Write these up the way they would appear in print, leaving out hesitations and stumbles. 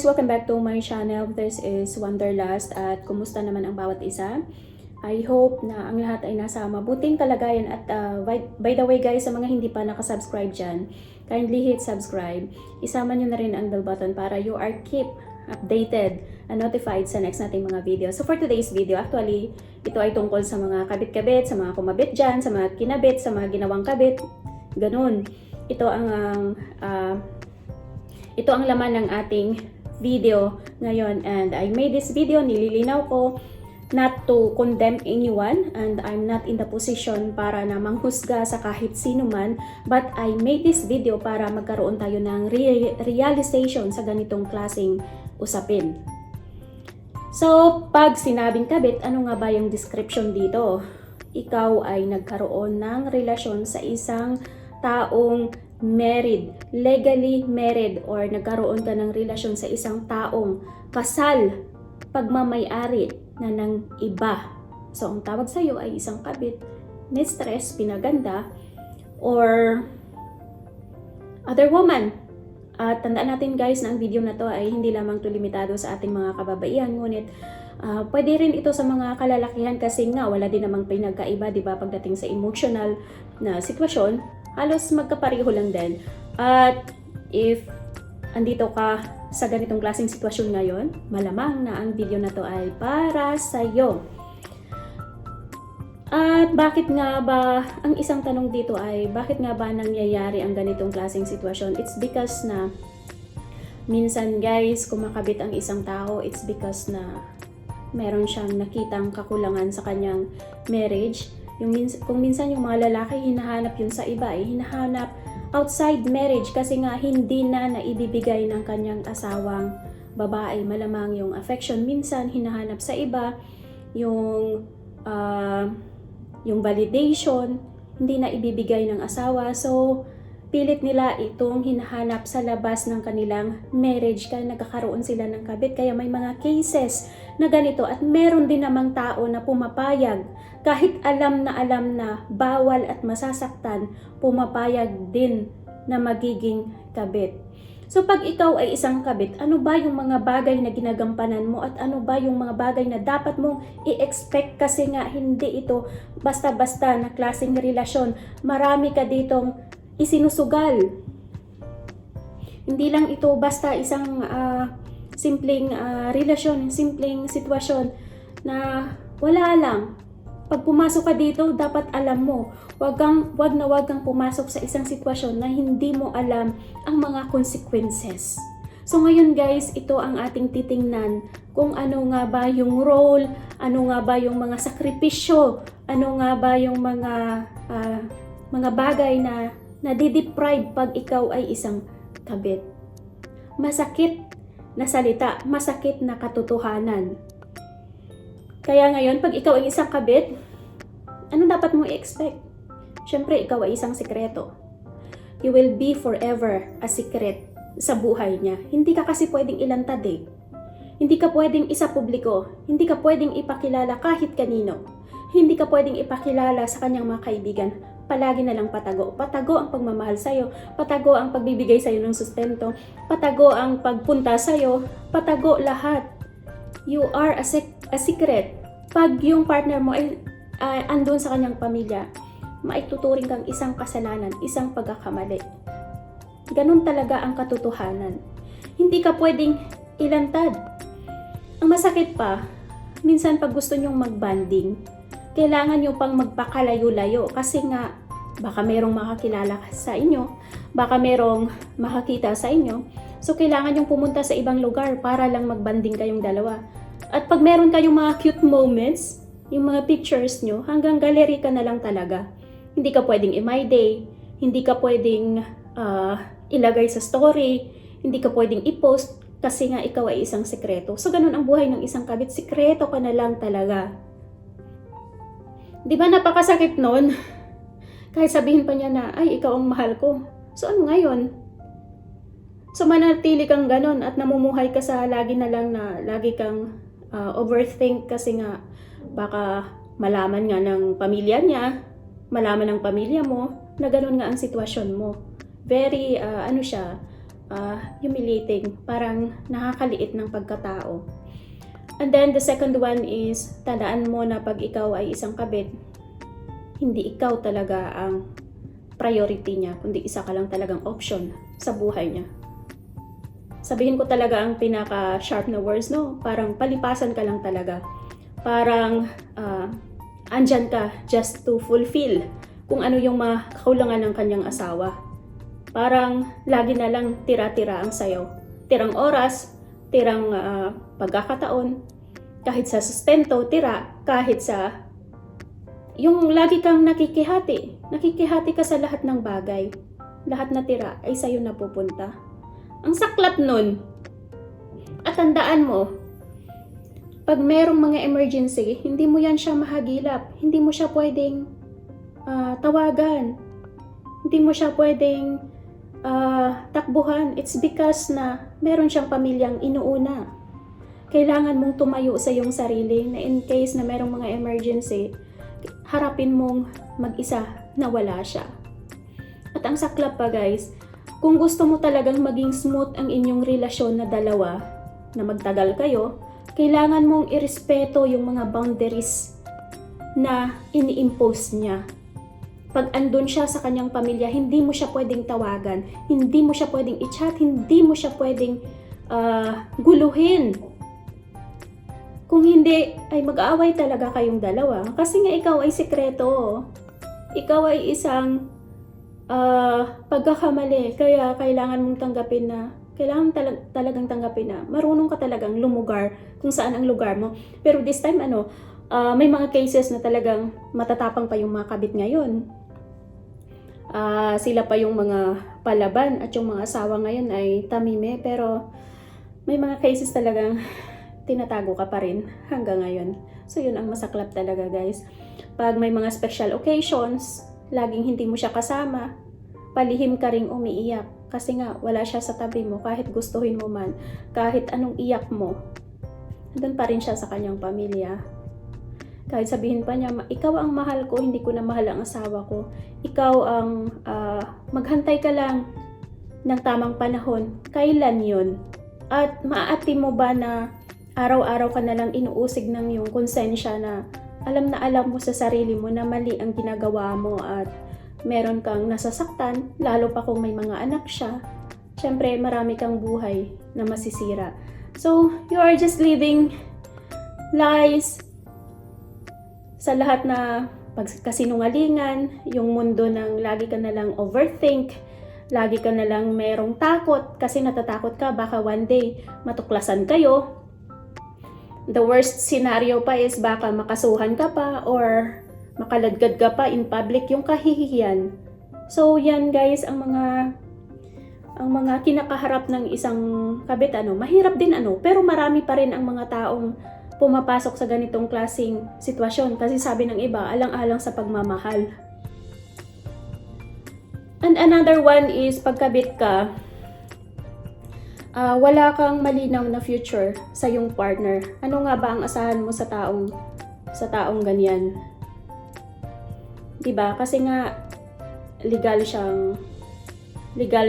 guys, welcome back to my channel. This is Wanderlust at kumusta naman ang bawat isa? I hope na ang lahat ay nasa mabuting kalagayan at by the way guys, sa mga hindi pa nakasubscribe dyan, kindly hit subscribe. Isama nyo na rin ang bell button para you are keep updated and notified sa next nating mga video. So for today's video, actually, ito ay tungkol sa mga kabit-kabit, sa mga kumabit dyan, sa mga kinabit, sa mga ginawang kabit, ganun. Ito ang laman ng ating video ngayon, and I made this video, nililinaw ko not to condemn anyone and I'm not in the position para na manghusga sa kahit sino man, but I made this video para magkaroon tayo ng realization sa ganitong klaseng usapin. So, pag sinabing kabit, ano nga ba yung description dito? Ikaw ay nagkaroon ng relasyon sa isang taong married, legally married, or nagkaroon ka ng relasyon sa isang taong kasal, pagmamay-ari na ng iba. So, ang tawag sa iyo ay isang kabit, mistress, pinaganda, or other woman. At tandaan natin guys na ang video na to ay hindi lamang to limitado sa ating mga kababaihan, ngunit pwede rin ito sa mga kalalakihan kasi nga wala din namang pinagkaiba, di ba, pagdating sa emotional na sitwasyon. Halos magkapareho lang din. At if andito ka sa ganitong klaseng sitwasyon ngayon, malamang na ang video na to ay para sa'yo. At bakit nga ba, ang isang tanong dito ay, bakit nga ba nangyayari ang ganitong klaseng sitwasyon? It's because na, minsan guys, kumakabit ang isang tao, it's because na meron siyang nakitang kakulangan sa kanyang marriage. Kung minsan yung mga lalaki, hinahanap yun sa iba, hinahanap outside marriage kasi nga hindi na naibibigay ng kanyang asawang babae. Malamang yung affection, minsan hinahanap sa iba, yung validation, hindi na ibibigay ng asawa. So, pilit nila itong hinahanap sa labas ng kanilang marriage kaya nagkakaroon sila ng kabit. Kaya may mga cases na ganito at meron din namang tao na pumapayag kahit alam na bawal at masasaktan, pumapayag din na magiging kabit. So pag ikaw ay isang kabit, ano ba yung mga bagay na ginagampanan mo at ano ba yung mga bagay na dapat mong i-expect kasi nga hindi ito basta-basta na klaseng relasyon. Marami ka ditong isinusugal. Hindi lang ito basta isang simpleng relasyon, simpleng sitwasyon na wala lang. Pag pumasok ka dito, dapat alam mo, wag kang pumasok sa isang sitwasyon na hindi mo alam ang mga consequences. So ngayon guys, ito ang ating titingnan kung ano nga ba yung role, ano nga ba yung mga sakripisyo, ano nga ba yung mga bagay na nadideprive pag ikaw ay isang kabit. Masakit na salita, masakit na katotohanan. Kaya ngayon, pag ikaw ay isang kabit, ano dapat mo i-expect? Siyempre, ikaw ay isang sikreto. You will be forever a secret sa buhay niya. Hindi ka kasi pwedeng ilantad eh. Hindi ka pwedeng isa publiko. Hindi ka pwedeng ipakilala kahit kanino. Hindi ka pwedeng ipakilala sa kanyang mga kaibigan. Palagi na lang patago. Patago ang pagmamahal sa'yo. Patago ang pagbibigay sa'yo ng sustento. Patago ang pagpunta sa'yo. Patago lahat. You are a secret. Pag yung partner mo ay andun sa kanyang pamilya, maituturing kang isang kasalanan, isang pagkakamali. Ganun talaga ang katotohanan. Hindi ka pwedeng ilantad. Ang masakit pa, minsan pag gusto nyong mag-bonding, kailangan nyo pang magpakalayo-layo kasi nga baka merong makakilala sa inyo, baka merong makakita sa inyo. So kailangan nyong pumunta sa ibang lugar para lang mag-bonding kayong dalawa. At pag meron kayong mga cute moments, yung mga pictures nyo, hanggang gallery ka na lang talaga. Hindi ka pwedeng i-my day, hindi ka pwedeng ilagay sa story, hindi ka pwedeng i-post kasi nga ikaw ay isang sekreto. So ganun ang buhay ng isang kabit, sekreto ka na lang talaga. Di ba napakasakit nun? Kahit sabihin pa niya na, ay ikaw ang mahal ko. So ano ngayon? So manatili kang ganun at namumuhay ka sa lagi kang overthink kasi nga baka malaman nga ng pamilya niya, malaman ng pamilya mo na ganun nga ang sitwasyon mo. Very humiliating, parang nakakaliit ng pagkatao. And then the second one is, tandaan mo na pag ikaw ay isang kabit, hindi ikaw talaga ang priority niya, kundi isa ka lang talagang option sa buhay niya. Sabihin ko talaga ang pinaka-sharp na words, no? Parang palipasan ka lang talaga. Parang andyan ka just to fulfill kung ano yung mga kakulangan ng kanyang asawa. Parang lagi na lang tira-tira ang sayo. Tirang oras, tirang pagkakataon, kahit sa sustento, tira, kahit sa yung lagi kang nakikihati ka sa lahat ng bagay, lahat na tira ay sa'yo napupunta. Ang saklap nun. At tandaan mo, pag merong mga emergency, hindi mo yan siya mahagilap, hindi mo siya pwedeng tawagan, hindi mo siya pwedeng takbuhan. It's because na meron siyang pamilyang inuuna. Kailangan mong tumayo sa iyong sarili na in case na merong mga emergency, harapin mong mag-isa na wala siya. At ang saklap pa guys, kung gusto mo talagang maging smooth ang inyong relasyon na dalawa, na magtagal kayo, kailangan mong irespeto yung mga boundaries na ini-impose niya. Pag andun siya sa kanyang pamilya, hindi mo siya pwedeng tawagan, hindi mo siya pwedeng i-chat, hindi mo siya pwedeng guluhin. Kung hindi, ay mag-aaway talaga kayong dalawa. Kasi nga ikaw ay sikreto. Ikaw ay isang pagkakamali. Kaya kailangan mong tanggapin na, talagang tanggapin na marunong ka talagang lumugar kung saan ang lugar mo. Pero this time, may mga cases na talagang matatapang pa yung mga kabit ngayon. Sila pa yung mga palaban at yung mga asawa ngayon ay tamime. Pero may mga cases talagang tinatago ka pa rin hanggang ngayon. So yun ang masaklap talaga guys. Pag may mga special occasions, laging hindi mo siya kasama, palihim ka ring umiiyak. Kasi nga wala siya sa tabi mo, kahit gustuhin mo man, kahit anong iyak mo, nandun pa rin siya sa kanyang pamilya. Kahit sabihin pa niya, ikaw ang mahal ko, hindi ko na mahal ang asawa ko. Ikaw ang maghantay ka lang ng tamang panahon. Kailan yun? At maaati mo ba na araw-araw ka na lang inuusig ng iyong konsensya na alam mo sa sarili mo na mali ang ginagawa mo at meron kang nasasaktan, lalo pa kung may mga anak siya. Siyempre, marami kang buhay na masisira. So, you are just living lies sa lahat na pagkasinungalingan, yung mundo ng lagi ka na lang overthink, lagi ka na lang merong takot kasi natatakot ka baka one day matuklasan kayo. The worst scenario pa is baka makasuhan ka pa or makaladgad ka pa in public, yung kahihiyan. So yan guys ang mga kinakaharap ng isang kabit, mahirap din pero marami pa rin ang mga taong pumapasok sa ganitong klaseng sitwasyon kasi sabi ng iba alang-alang sa pagmamahal. And another one is pagkabit ka, wala kang malinaw na future sa iyong partner. Ano nga ba ang asahan mo sa taong ganyan? 'Di ba? Kasi nga legal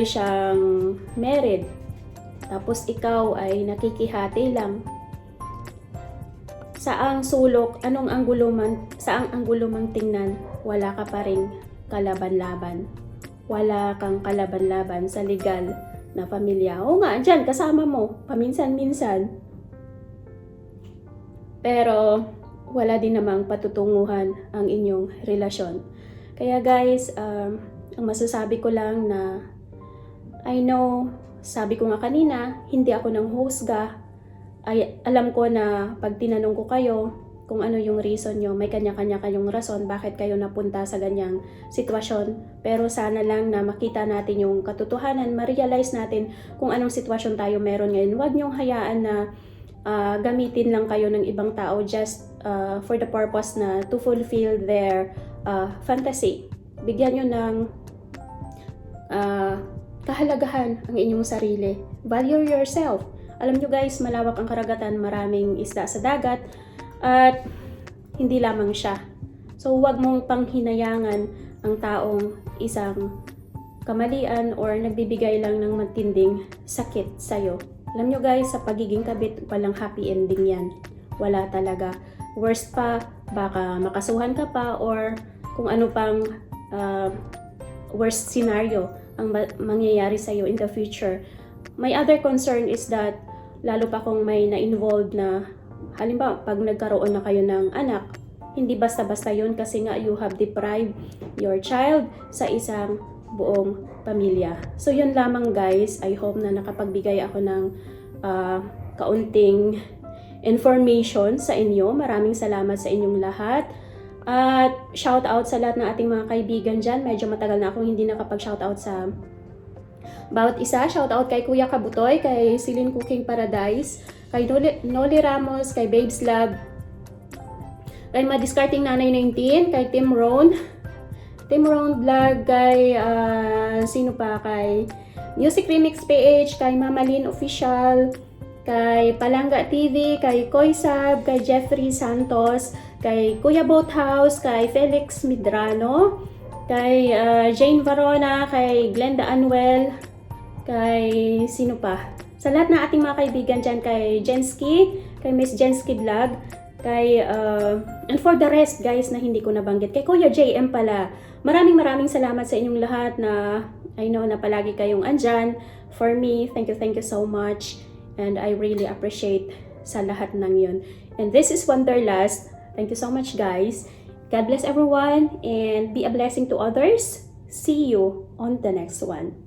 siyang married. Tapos ikaw ay nakikihati lang. Saang sulok, saang anggulo man tingnan, wala ka pa ring kalaban-laban. Wala kang kalaban-laban sa legal na pamilya. Oo nga, dyan, kasama mo, paminsan-minsan. Pero, wala din namang patutunguhan ang inyong relasyon. Kaya guys, ang masasabi ko lang na, I know, sabi ko nga kanina, hindi ako nang husga. Ay, alam ko na pag tinanong ko kayo, kung ano yung reason nyo, may kanya-kanya kayong rason bakit kayo napunta sa ganyang sitwasyon. Pero sana lang na makita natin yung katotohanan, ma-realize natin kung anong sitwasyon tayo meron ngayon. Huwag nyong hayaan na gamitin lang kayo ng ibang tao just for the purpose na to fulfill their fantasy. Bigyan nyo ng kahalagahan ang inyong sarili. Value yourself. Alam nyo guys, malawak ang karagatan, maraming isda sa dagat, at hindi lamang siya. So huwag mong panghinayangan ang taong isang kamalian or nagbibigay lang ng matinding sakit sa'yo. Alam nyo guys, sa pagiging kabit, walang happy ending yan. Wala talaga. Worst pa, baka makasuhan ka pa or kung ano pang worst scenario ang mangyayari sa'yo in the future. My other concern is that lalo pa kung may na-involved na halimbawa pag nagkaroon na kayo ng anak, hindi basta-basta yun kasi nga you have deprived your child sa isang buong pamilya. So yun lamang guys, I hope na nakapagbigay ako ng kaunting information sa inyo. Maraming salamat sa inyong lahat. At shout out sa lahat ng ating mga kaibigan dyan. Medyo matagal na akong hindi nakapag-shout out sa bawat isa. Shout out kay Kuya Kabutoy, kay Silin Cooking Paradise, kay Noli Ramos, kay Babes Love, kay Madiscarding Nanay 19, kay Tim Ron Vlog, kay sino pa, kay Music Remix PH, kay Mama Lynn Official, kay Palangga TV, kay Koy Sab, kay Jeffrey Santos, kay Kuya Boathouse, kay Felix Midrano, kay Jane Varona, kay Glenda Anuel, kay sino pa? Sa lahat ng ating mga kaibigan dyan, kay Jensky, kay Miss Jensky Vlog, kay and for the rest guys na hindi ko nabanggit, kay Kuya JM pala. Maraming salamat sa inyong lahat na I know na palagi kayong andyan for me. Thank you so much. And I really appreciate sa lahat ng yun. And this is Wanderlust. Thank you so much guys. God bless everyone and be a blessing to others. See you on the next one.